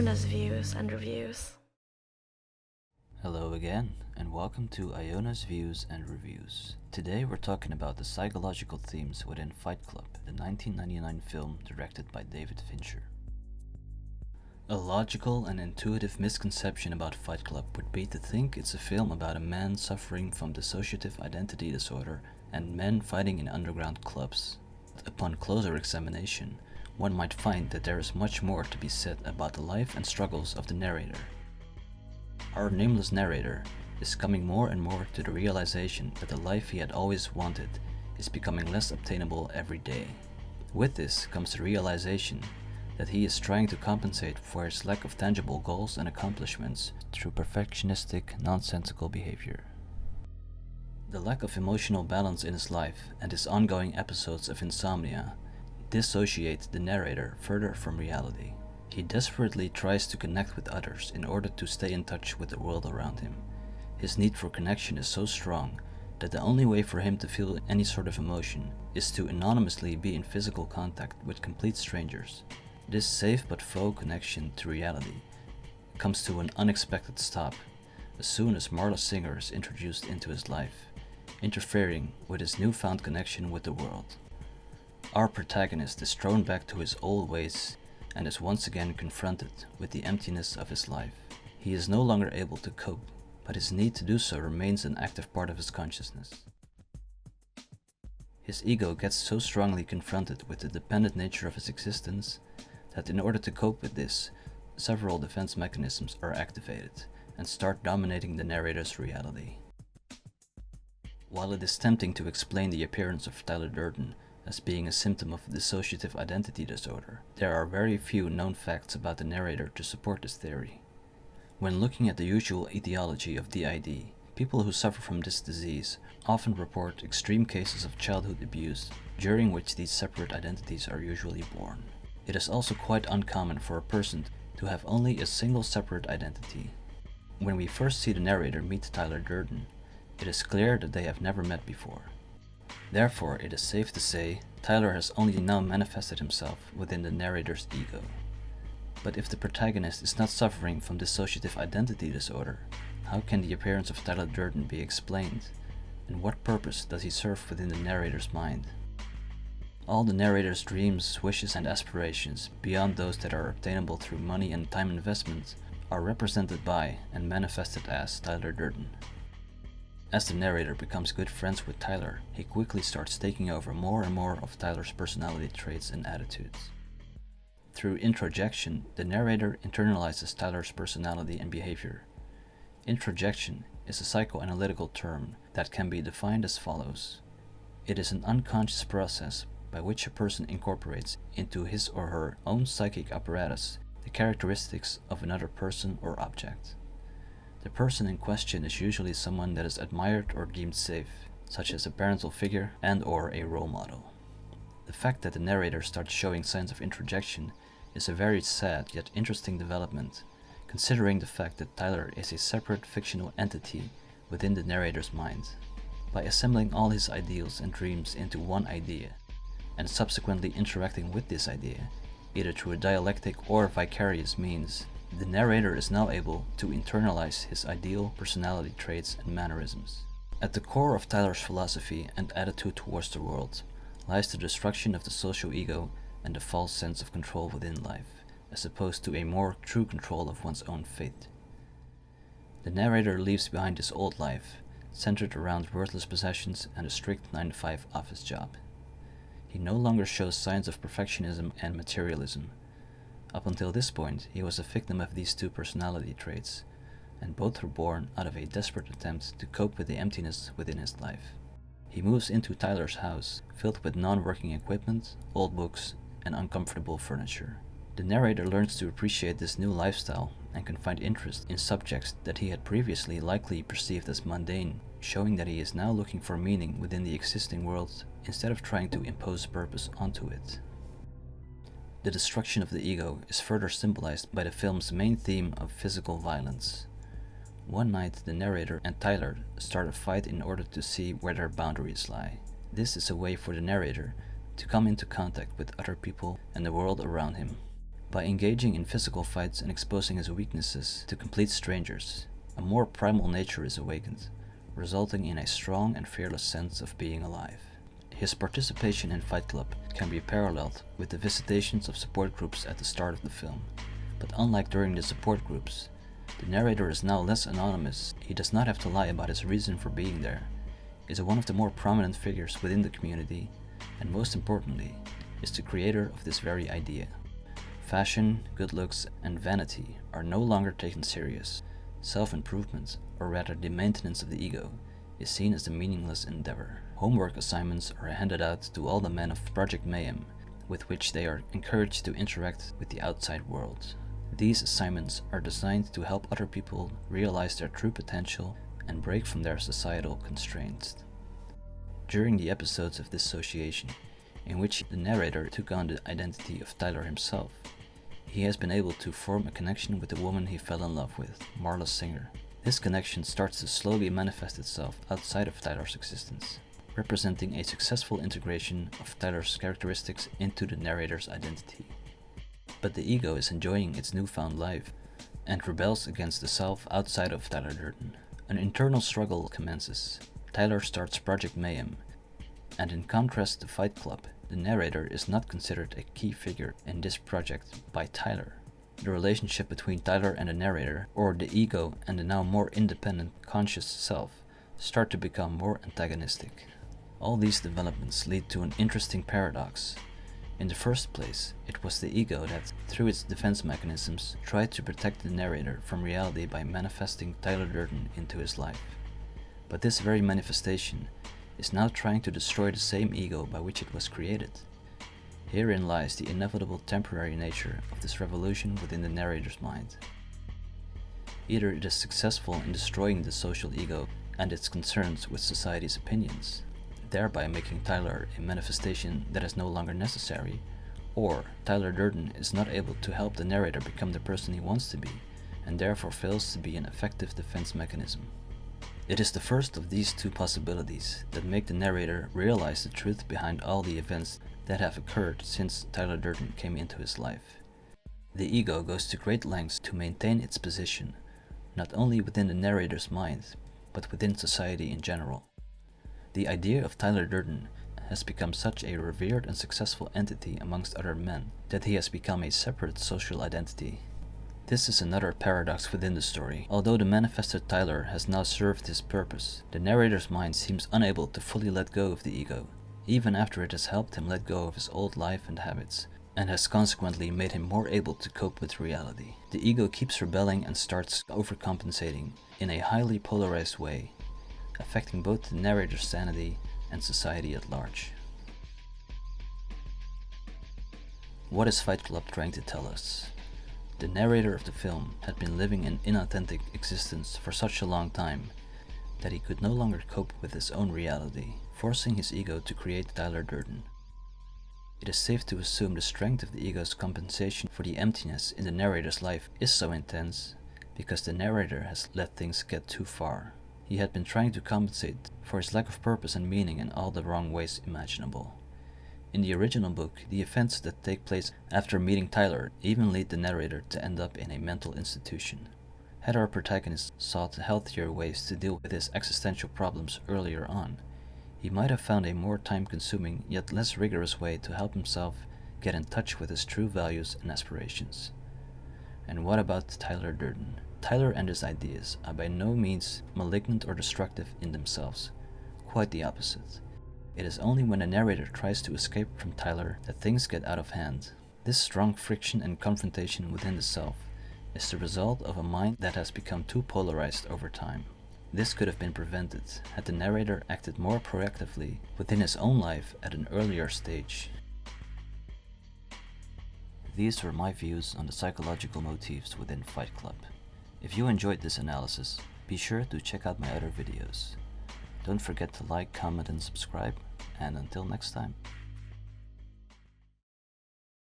Iona's Views and Reviews. Hello again, and welcome to Iona's Views and Reviews. Today we're talking about the psychological themes within Fight Club, the 1999 film directed by David Fincher. A logical and intuitive misconception about Fight Club would be to think it's a film about a man suffering from dissociative identity disorder and men fighting in underground clubs. Upon closer examination, one might find that there is much more to be said about the life and struggles of the narrator. Our nameless narrator is coming more and more to the realization that the life he had always wanted is becoming less obtainable every day. With this comes the realization that he is trying to compensate for his lack of tangible goals and accomplishments through perfectionistic, nonsensical behavior. The lack of emotional balance in his life and his ongoing episodes of insomnia dissociate the narrator further from reality. He desperately tries to connect with others in order to stay in touch with the world around him. His need for connection is so strong that the only way for him to feel any sort of emotion is to anonymously be in physical contact with complete strangers. This safe but faux connection to reality comes to an unexpected stop as soon as Marla Singer is introduced into his life, interfering with his newfound connection with the world. Our protagonist is thrown back to his old ways and is once again confronted with the emptiness of his life. He is no longer able to cope, but his need to do so remains an active part of his consciousness. His ego gets so strongly confronted with the dependent nature of his existence that in order to cope with this, several defense mechanisms are activated and start dominating the narrator's reality. While it is tempting to explain the appearance of Tyler Durden as being a symptom of dissociative identity disorder, there are very few known facts about the narrator to support this theory. When looking at the usual etiology of DID, people who suffer from this disease often report extreme cases of childhood abuse, during which these separate identities are usually born. It is also quite uncommon for a person to have only a single separate identity. When we first see the narrator meet Tyler Durden, it is clear that they have never met before. Therefore, it is safe to say Tyler has only now manifested himself within the narrator's ego. But if the protagonist is not suffering from dissociative identity disorder, how can the appearance of Tyler Durden be explained? And what purpose does he serve within the narrator's mind? All the narrator's dreams, wishes, and aspirations, beyond those that are obtainable through money and time investment, are represented by and manifested as Tyler Durden. As the narrator becomes good friends with Tyler, he quickly starts taking over more and more of Tyler's personality traits and attitudes. Through introjection, the narrator internalizes Tyler's personality and behavior. Introjection is a psychoanalytical term that can be defined as follows. It is an unconscious process by which a person incorporates into his or her own psychic apparatus the characteristics of another person or object. The person in question is usually someone that is admired or deemed safe, such as a parental figure and/or a role model. The fact that the narrator starts showing signs of introjection is a very sad yet interesting development, considering the fact that Tyler is a separate fictional entity within the narrator's mind. By assembling all his ideals and dreams into one idea, and subsequently interacting with this idea, either through a dialectic or vicarious means, the narrator is now able to internalize his ideal personality traits and mannerisms. At the core of Tyler's philosophy and attitude towards the world lies the destruction of the social ego and the false sense of control within life, as opposed to a more true control of one's own fate. The narrator leaves behind his old life, centered around worthless possessions and a strict 9-to-5 office job. He no longer shows signs of perfectionism and materialism. Up until this point, he was a victim of these two personality traits, and both were born out of a desperate attempt to cope with the emptiness within his life. He moves into Tyler's house, filled with non-working equipment, old books, and uncomfortable furniture. The narrator learns to appreciate this new lifestyle and can find interest in subjects that he had previously likely perceived as mundane, showing that he is now looking for meaning within the existing world instead of trying to impose purpose onto it. The destruction of the ego is further symbolized by the film's main theme of physical violence. One night, the narrator and Tyler start a fight in order to see where their boundaries lie. This is a way for the narrator to come into contact with other people and the world around him. By engaging in physical fights and exposing his weaknesses to complete strangers, a more primal nature is awakened, resulting in a strong and fearless sense of being alive. His participation in Fight Club can be paralleled with the visitations of support groups at the start of the film, but unlike during the support groups, the narrator is now less anonymous. He does not have to lie about his reason for being there, is one of the more prominent figures within the community, and most importantly, is the creator of this very idea. Fashion, good looks, and vanity are no longer taken serious. Self-improvement, or rather the maintenance of the ego, is seen as a meaningless endeavor. Homework assignments are handed out to all the men of Project Mayhem, with which they are encouraged to interact with the outside world. These assignments are designed to help other people realize their true potential and break from their societal constraints. During the episodes of Dissociation, in which the narrator took on the identity of Tyler himself, he has been able to form a connection with the woman he fell in love with, Marla Singer. This connection starts to slowly manifest itself outside of Tyler's existence, representing a successful integration of Tyler's characteristics into the narrator's identity. But the ego is enjoying its newfound life and rebels against the self outside of Tyler Durden. An internal struggle commences. Tyler starts Project Mayhem, and in contrast to Fight Club, the narrator is not considered a key figure in this project by Tyler. The relationship between Tyler and the narrator, or the ego and the now more independent conscious self, start to become more antagonistic. All these developments lead to an interesting paradox. In the first place, it was the ego that, through its defense mechanisms, tried to protect the narrator from reality by manifesting Tyler Durden into his life. But this very manifestation is now trying to destroy the same ego by which it was created. Herein lies the inevitable temporary nature of this revolution within the narrator's mind. Either it is successful in destroying the social ego and its concerns with society's opinions, thereby making Tyler a manifestation that is no longer necessary, or Tyler Durden is not able to help the narrator become the person he wants to be, and therefore fails to be an effective defense mechanism. It is the first of these two possibilities that make the narrator realize the truth behind all the events that have occurred since Tyler Durden came into his life. The ego goes to great lengths to maintain its position, not only within the narrator's mind, but within society in general. The idea of Tyler Durden has become such a revered and successful entity amongst other men that he has become a separate social identity. This is another paradox within the story. Although the manifested Tyler has now served his purpose, the narrator's mind seems unable to fully let go of the ego, even after it has helped him let go of his old life and habits, and has consequently made him more able to cope with reality. The ego keeps rebelling and starts overcompensating in a highly polarized way, affecting both the narrator's sanity and society at large. What is Fight Club trying to tell us? The narrator of the film had been living an inauthentic existence for such a long time that he could no longer cope with his own reality, forcing his ego to create Tyler Durden. It is safe to assume the strength of the ego's compensation for the emptiness in the narrator's life is so intense because the narrator has let things get too far. He had been trying to compensate for his lack of purpose and meaning in all the wrong ways imaginable. In the original book, the events that take place after meeting Tyler even lead the narrator to end up in a mental institution. Had our protagonist sought healthier ways to deal with his existential problems earlier on, he might have found a more time-consuming yet less rigorous way to help himself get in touch with his true values and aspirations. And what about Tyler Durden? Tyler and his ideas are by no means malignant or destructive in themselves. Quite the opposite. It is only when the narrator tries to escape from Tyler that things get out of hand. This strong friction and confrontation within the self is the result of a mind that has become too polarized over time. This could have been prevented had the narrator acted more proactively within his own life at an earlier stage. These were my views on the psychological motifs within Fight Club. If you enjoyed this analysis, be sure to check out my other videos. Don't forget to like, comment, and subscribe, and until next time.